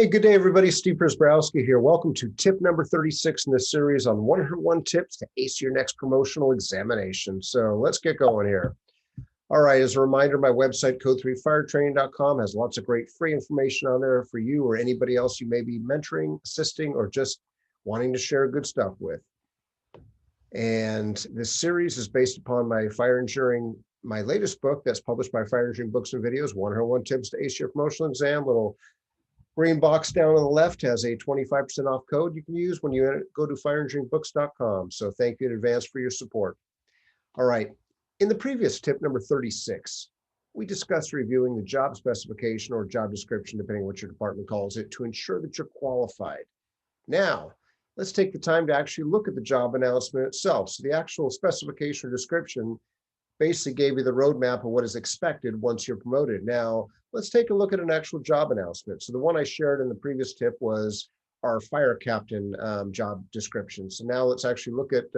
Hey, good day, everybody. Steve Prisbrowski here. Welcome to tip number 36 in this series on 101 tips to ace your next promotional examination. So let's get going here. All right, as a reminder, my website, code3firetraining.com, has lots of great free information on there for you or anybody else you may be mentoring, assisting, or just wanting to share good stuff with. And this series is based upon my my latest book that's published by Fire Engineering Books and Videos, 101 Tips to Ace Your Promotional Exam. Little green box down on the left has a 25% off code you can use when you go to fireengineeringbooks.com. So thank you in advance for your support. All right. In the previous tip number 36, we discussed reviewing the job specification or job description, depending on what your department calls it, to ensure that you're qualified. Now, let's take the time to actually look at the job announcement itself. So the actual specification or description basically gave you the roadmap of what is expected once you're promoted. Now, let's take a look at an actual job announcement. So the one I shared in the previous tip was our fire captain job description. So now let's actually look at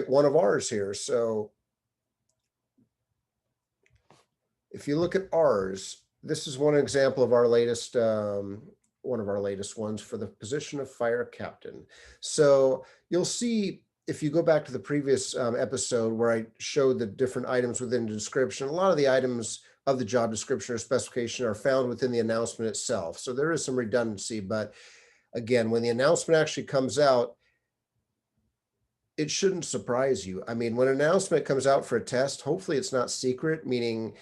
one of ours here. So if you look at ours, this is one example of our latest one of our latest ones for the position of fire captain. So you'll see, if you go back to the previous episode where I showed the different items within the description, a lot of the items of the job description or specification are found within the announcement itself. So there is some redundancy, but again, when the announcement actually comes out, it shouldn't surprise you. I mean, when an announcement comes out for a test, hopefully it's not secret, meaning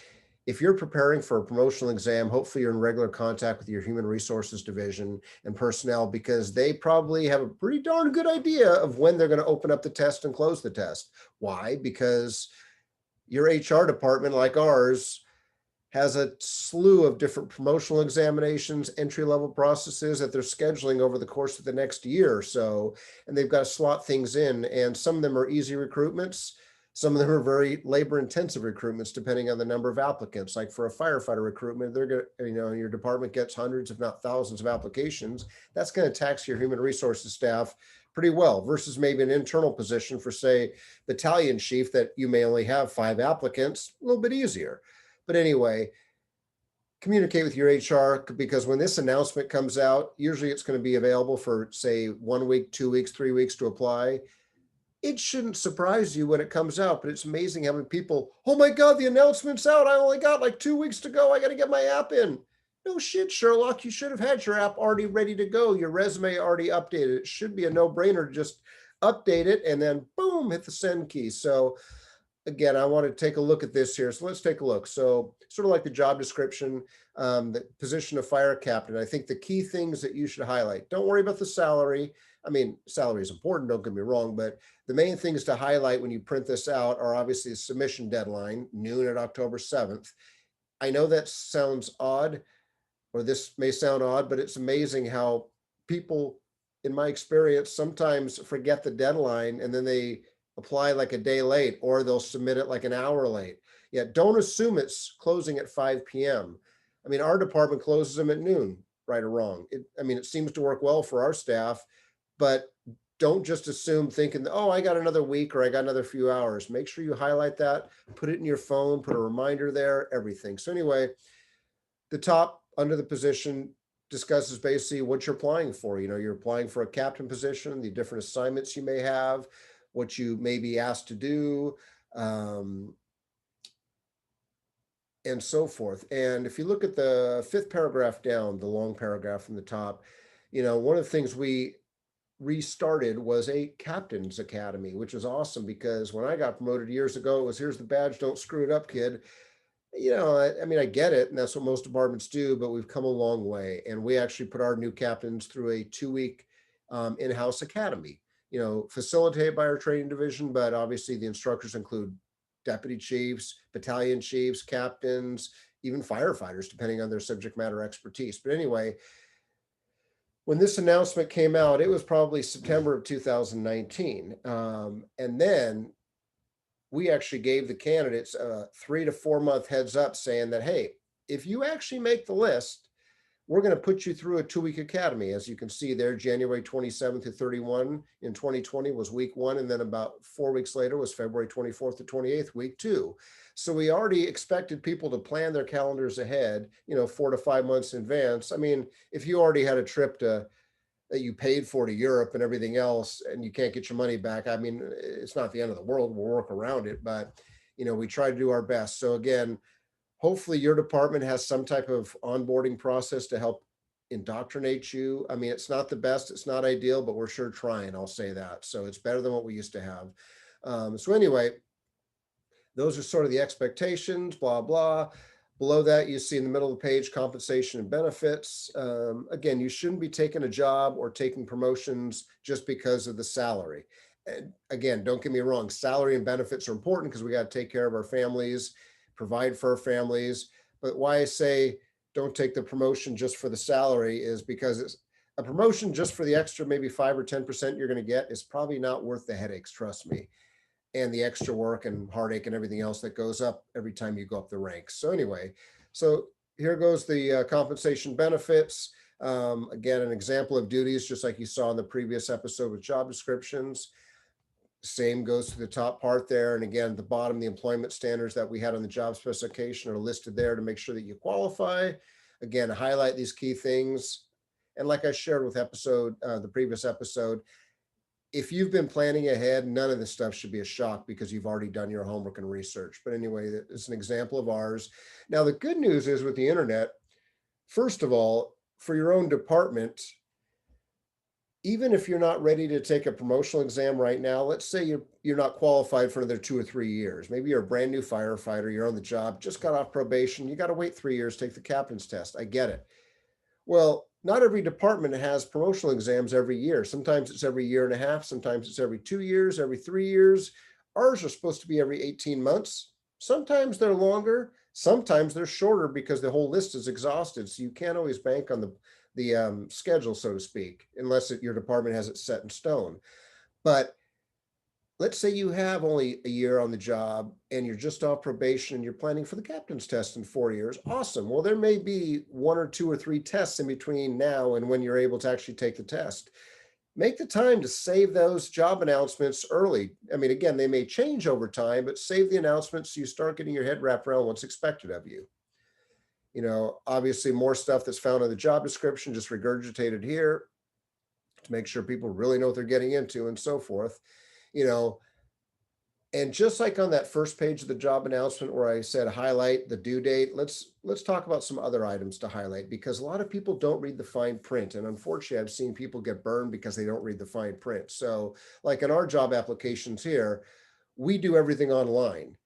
if you're preparing for a promotional exam, hopefully you're in regular contact with your human resources division and personnel, because they probably have a pretty darn good idea of when they're going to open up the test and close the test. Why? Because your HR department, like ours, has a slew of different promotional examinations, entry-level processes that they're scheduling over the course of the next year or so, and they've got to slot things in, and some of them are easy recruitments. Some of them are very labor-intensive recruitments, depending on the number of applicants. Like for a firefighter recruitment, they're going to, your department gets hundreds, if not thousands of applications. That's going to tax your human resources staff pretty well, versus maybe an internal position for, say, battalion chief that you may only have 5 applicants, a little bit easier. But anyway, communicate with your HR, because when this announcement comes out, usually it's going to be available for, say, 1 week, 2 weeks, 3 weeks to apply. It shouldn't surprise you when it comes out, but it's amazing how many people, oh my God, the announcement's out. I only got like 2 weeks to go. I got to get my app in. No shit, Sherlock. You should have had your app already ready to go. Your resume already updated. It should be a no-brainer to just update it and then boom, hit the send key. So again, I want to take a look at this here. So let's take a look. So sort of like the job description, the position of fire captain, I think the key things that you should highlight, don't worry about the salary. I mean, salary is important, don't get me wrong, but the main things to highlight when you print this out are obviously the submission deadline, noon at October 7th. I know that sounds odd, or this may sound odd, but it's amazing how people, in my experience, sometimes forget the deadline and then they apply like a day late, or they'll submit it like an hour late. Yeah, don't assume it's closing at 5 p.m. I mean, our department closes them at noon, right or wrong. It seems to work well for our staff, but don't just assume thinking, oh, I got another week or I got another few hours. Make sure you highlight that, put it in your phone, put a reminder there, everything. So anyway, the top under the position discusses basically what you're applying for. You're applying for a captain position, the different assignments you may have, what you may be asked to do, and so forth. And if you look at the 5th paragraph down, the long paragraph from the top, one of the things we restarted was a captain's academy, which was awesome, because when I got promoted years ago, it was, here's the badge, don't screw it up, kid. I get it, and that's what most departments do, but we've come a long way, and we actually put our new captains through a 2-week in-house academy, facilitated by our training division, but obviously the instructors include deputy chiefs, battalion chiefs, captains, even firefighters, depending on their subject matter expertise. But anyway, when this announcement came out, it was probably September of 2019. And then we actually gave the candidates a 3 to 4 month heads up saying that, hey, if you actually make the list, we're going to put you through a 2-week academy. As you can see there, January 27th to 31 in 2020 was week 1. And then about 4 weeks later was February 24th to 28th, week 2. So we already expected people to plan their calendars ahead, 4 to 5 months in advance. I mean, if you already had a trip that you paid for to Europe and everything else, and you can't get your money back, I mean, it's not the end of the world. We'll work around it, but we try to do our best. So again, hopefully your department has some type of onboarding process to help indoctrinate you. I mean, it's not the best, it's not ideal, but we're sure trying, I'll say that. So it's better than what we used to have. So anyway, those are sort of the expectations, blah, blah. Below that, you see in the middle of the page, compensation and benefits. Again, you shouldn't be taking a job or taking promotions just because of the salary. And again, don't get me wrong, salary and benefits are important because we got to take care of our families, provide for our families. But why I say don't take the promotion just for the salary is because it's a promotion just for the extra maybe 5 or 10% you're going to get is probably not worth the headaches, trust me, and the extra work and heartache and everything else that goes up every time you go up the ranks. So anyway, so here goes the compensation benefits. Again, an example of duties, just like you saw in the previous episode with job descriptions. Same goes to the top part there. And again, the bottom, the employment standards that we had on the job specification are listed there to make sure that you qualify. Again, highlight these key things. And like I shared with the previous episode, if you've been planning ahead, none of this stuff should be a shock because you've already done your homework and research. But anyway, it's an example of ours. Now, the good news is with the internet, first of all, for your own department, even if you're not ready to take a promotional exam right now, let's say you're not qualified for another 2 or 3 years. Maybe you're a brand new firefighter, you're on the job, just got off probation, you got to wait 3 years, take the captain's test. I get it. Well, not every department has promotional exams every year. Sometimes it's every year and a half. Sometimes it's every 2 years, every 3 years. Ours are supposed to be every 18 months. Sometimes they're longer. Sometimes they're shorter because the whole list is exhausted. So you can't always bank on the schedule, so to speak, unless your department has it set in stone. But let's say you have only a year on the job and you're just off probation and you're planning for the captain's test in 4 years. Awesome. Well, there may be 1 or 2 or 3 tests in between now and when you're able to actually take the test. Make the time to save those job announcements early. I mean, again, they may change over time, but save the announcements so you start getting your head wrapped around what's expected of you. Obviously more stuff that's found in the job description, just regurgitated here to make sure people really know what they're getting into and so forth. And just like on that first page of the job announcement where I said highlight the due date, let's talk about some other items to highlight because a lot of people don't read the fine print. And unfortunately, I've seen people get burned because they don't read the fine print. So like in our job applications here, we do everything online.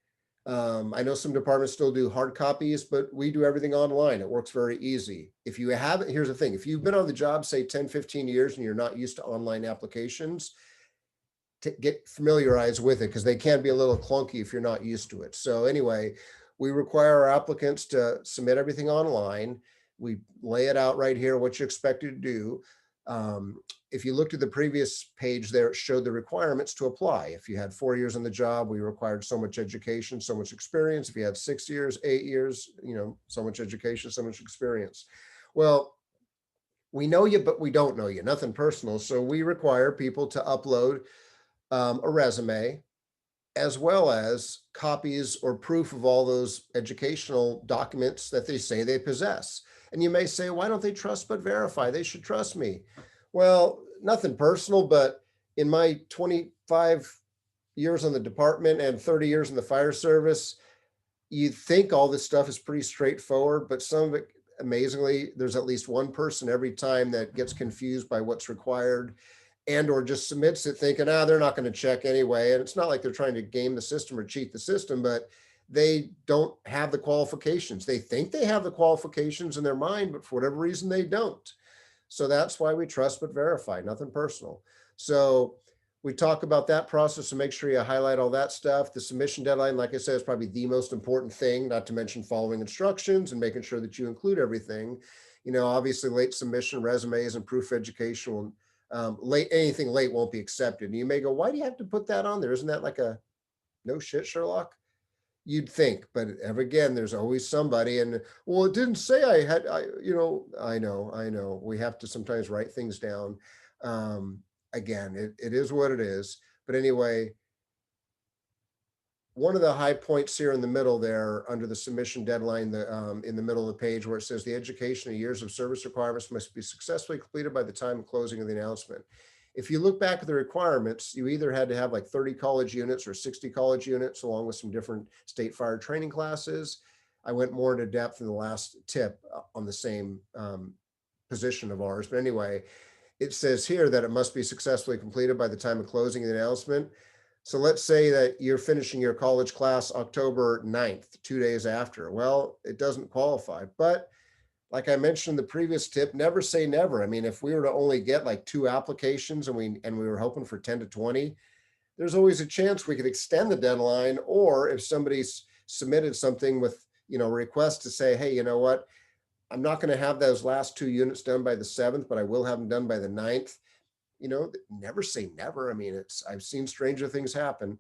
I know some departments still do hard copies, but we do everything online. It works very easy. If you haven't, here's the thing, if you've been on the job, say 10, 15 years and you're not used to online applications, to get familiarized with it because they can be a little clunky if you're not used to it. So anyway, we require our applicants to submit everything online. We lay it out right here, what you expected to do. If you looked at the previous page there, it showed the requirements to apply. If you had 4 years on the job, we required so much education, so much experience. If you had 6 years, 8 years, so much education, so much experience. Well, we know you, but we don't know you, nothing personal. So we require people to upload a resume, as well as copies or proof of all those educational documents that they say they possess. And you may say, why don't they trust but verify? They should trust me. Well, nothing personal, but in my 25 years on the department and 30 years in the fire service, you think all this stuff is pretty straightforward, but some of it, amazingly, there's at least one person every time that gets confused by what's required and or just submits it thinking, they're not going to check anyway. And it's not like they're trying to game the system or cheat the system, but they don't have the qualifications. They think they have the qualifications in their mind, but for whatever reason, they don't. So that's why we trust but verify, nothing personal. So we talk about that process and make sure you highlight all that stuff. The submission deadline, like I said, is probably the most important thing, not to mention following instructions and making sure that you include everything. Obviously late submission, resumes and proof of education will anything late won't be accepted. And you may go, why do you have to put that on there? Isn't that like a no shit, Sherlock? You'd think, but ever again, there's always somebody, and well, it didn't say I had, I know. We have to sometimes write things down. Again, it is what it is. But anyway, one of the high points here in the middle there under the submission deadline, in the middle of the page where it says the education and years of service requirements must be successfully completed by the time of closing of the announcement. If you look back at the requirements, you either had to have like 30 college units or 60 college units, along with some different state fire training classes. I went more into depth in the last tip on the same position of ours. But anyway, it says here that it must be successfully completed by the time of closing the announcement. So let's say that you're finishing your college class October 9th, 2 days after. Well, it doesn't qualify. But like I mentioned in the previous tip, never say never. I mean, if we were to only get like 2 applications and we were hoping for 10 to 20, there's always a chance we could extend the deadline. Or if somebody's submitted something with, a request to say, hey, you know what? I'm not going to have those last 2 units done by the 7th, but I will have them done by the 9th. Never say never. I mean, I've seen stranger things happen.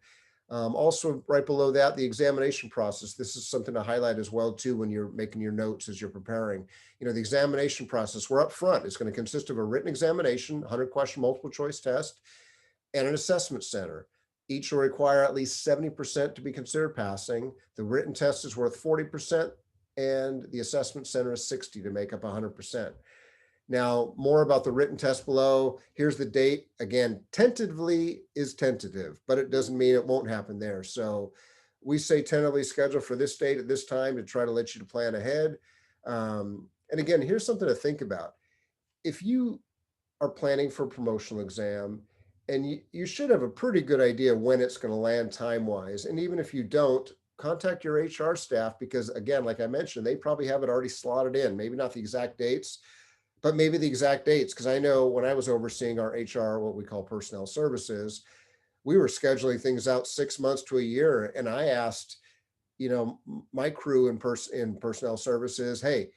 Also, right below that, the examination process. This is something to highlight as well, too, when you're making your notes as you're preparing. The examination process, we're up front. It's going to consist of a written examination, 100-question multiple choice test, and an assessment center. Each will require at least 70% to be considered passing. The written test is worth 40%, and the assessment center is 60 to make up 100%. Now, more about the written test below. Here's the date. Again, tentatively is tentative, but it doesn't mean it won't happen there. So we say tentatively scheduled for this date at this time to try to let you to plan ahead. And again, here's something to think about. If you are planning for a promotional exam, and you should have a pretty good idea when it's going to land time-wise. And even if you don't, contact your HR staff, because again, like I mentioned, they probably have it already slotted in, maybe not the exact dates, but maybe the exact dates. Because I know when I was overseeing our HR, what we call personnel services, we were scheduling things out 6 months to a year. And I asked, my crew in personnel services, hey,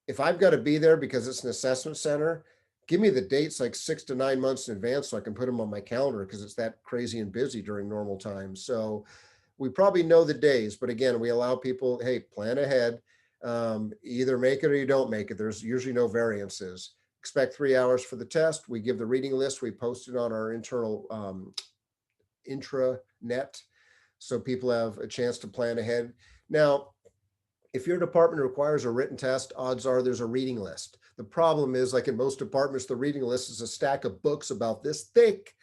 if I've got to be there because it's an assessment center, give me the dates like 6 to 9 months in advance so I can put them on my calendar, because it's that crazy and busy during normal times. So we probably know the days, but again, we allow people, hey, plan ahead. Either make it or you don't make it. There's usually no variances. Expect 3 hours for the test. We give the reading list. We post it on our internal intranet, so people have a chance to plan ahead. Now, if your department requires a written test, odds are there's a reading list. The problem is, like in most departments, the reading list is a stack of books about this thick,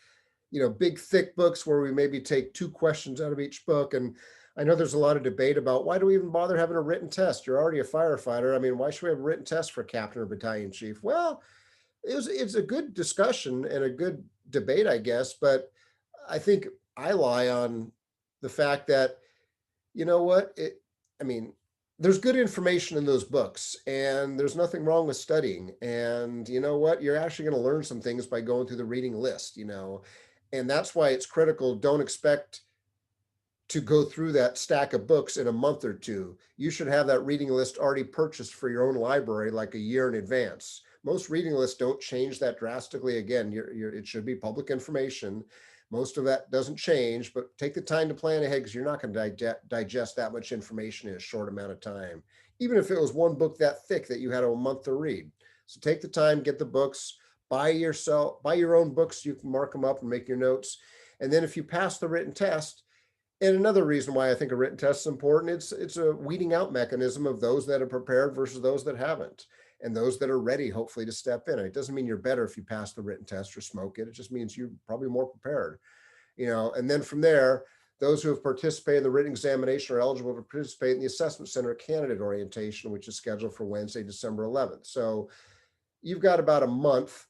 big, thick books where we maybe take 2 questions out of each book. And I know there's a lot of debate about, why do we even bother having a written test? You're already a firefighter. I mean, why should we have a written test for captain or battalion chief? Well, it's a good discussion and a good debate, I guess. But I think I lie on the fact that, you know what, I mean, there's good information in those books, and there's nothing wrong with studying. And you know what, you're actually going to learn some things by going through the reading list, and that's why it's critical. Don't expect to go through that stack of books in a month or two. You should have that reading list already purchased for your own library like a year in advance. Most reading lists don't change that drastically. Again, it should be public information. Most of that doesn't change, but take the time to plan ahead, because you're not going to digest that much information in a short amount of time, even if it was one book that thick that you had a month to read. So take the time, get the books, buy your own books. You can mark them up and make your notes. And then if you pass the written test, and another reason why I think a written test is important, it's a weeding out mechanism of those that are prepared versus those that haven't, and those that are ready, hopefully, to step in. And it doesn't mean you're better if you pass the written test or smoke it. It just means you're probably more prepared, and then from there, those who have participated in the written examination are eligible to participate in the assessment center candidate orientation, which is scheduled for Wednesday, December 11th. So you've got about a month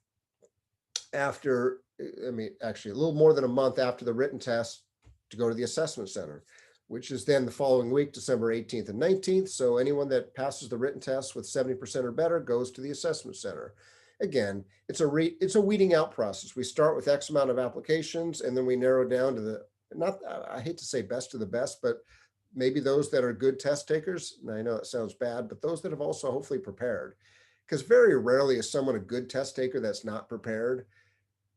after, I mean, actually a little more than a month after the written test to go to the assessment center, which is then the following week, December 18th and 19th. So anyone that passes the written test with 70% or better goes to the assessment center. Again, it's a weeding out process. We start with X amount of applications, and then we narrow down to I hate to say best of the best, but maybe those that are good test takers. And I know it sounds bad, but those that have also hopefully prepared, because very rarely is someone a good test taker that's not prepared.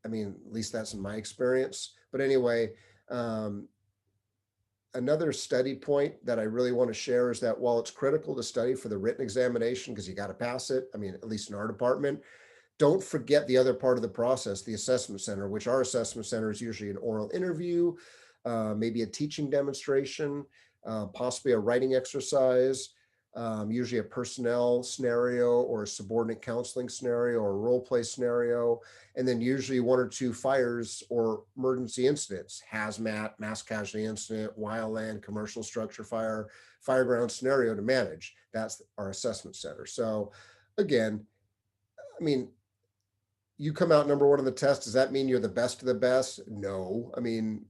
I mean, at least that's in my experience. But anyway, um, another study point that I really want to share is that while it's critical to study for the written examination, because you got to pass it, I mean, at least in our department, don't forget the other part of the process, the assessment center, which our assessment center is usually an oral interview, maybe a teaching demonstration, possibly a writing exercise, usually a personnel scenario or a subordinate counseling scenario or a role play scenario, and then usually one or two fires or emergency incidents, hazmat, mass casualty incident, wildland, commercial structure fire, fireground scenario to manage. That's our assessment center. So again, I mean, you come out number one on the test, does that mean you're the best of the best? No. I mean,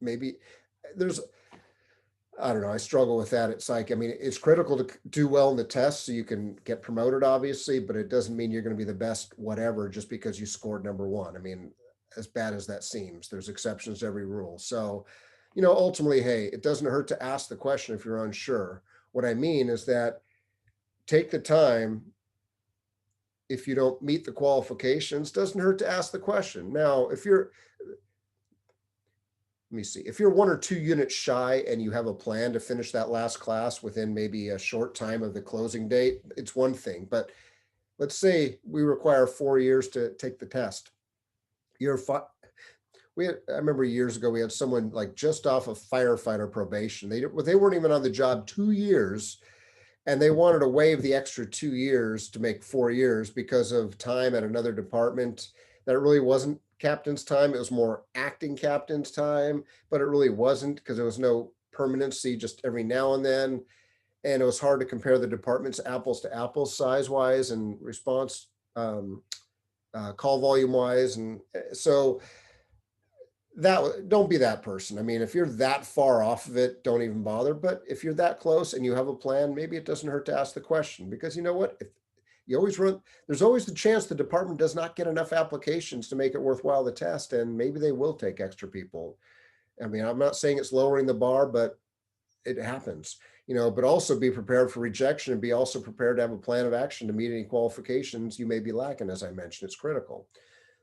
maybe there's, I don't know, I struggle with that. It's like, I mean, it's critical to do well in the test so you can get promoted, obviously, but it doesn't mean you're going to be the best whatever just because you scored number one. I mean, as bad as that seems, there's exceptions to every rule. So, ultimately, hey, it doesn't hurt to ask the question if you're unsure. What I mean is that take the time. If you don't meet the qualifications, doesn't hurt to ask the question. Now, if you're, let me see, if you're 1 or 2 units shy and you have a plan to finish that last class within maybe a short time of the closing date, it's one thing. But let's say we require 4 years to take the test. You're I remember years ago we had someone like just off of firefighter probation. They weren't even on the job 2 years, and they wanted to waive the extra 2 years to make 4 years because of time at another department that really wasn't captain's time. It was more acting captain's time, but it really wasn't because there was no permanency just every now and then. And it was hard to compare the departments apples to apples size wise and response call volume wise. And so that, don't be that person. I mean, if you're that far off of it, don't even bother. But if you're that close and you have a plan, maybe it doesn't hurt to ask the question, because you know what? If you always run, there's always the chance the department does not get enough applications to make it worthwhile the test, and maybe they will take extra people. I mean, I'm not saying it's lowering the bar, but it happens, but also be prepared for rejection and be also prepared to have a plan of action to meet any qualifications you may be lacking. As I mentioned, it's critical.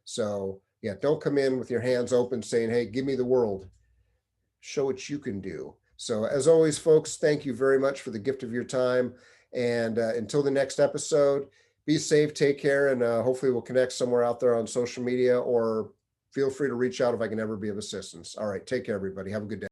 So yeah, don't come in with your hands open saying, hey, give me the world. Show what you can do. So as always, folks, thank you very much for the gift of your time. And until the next episode, be safe, take care, and hopefully we'll connect somewhere out there on social media, or feel free to reach out if I can ever be of assistance. All right, take care, everybody. Have a good day.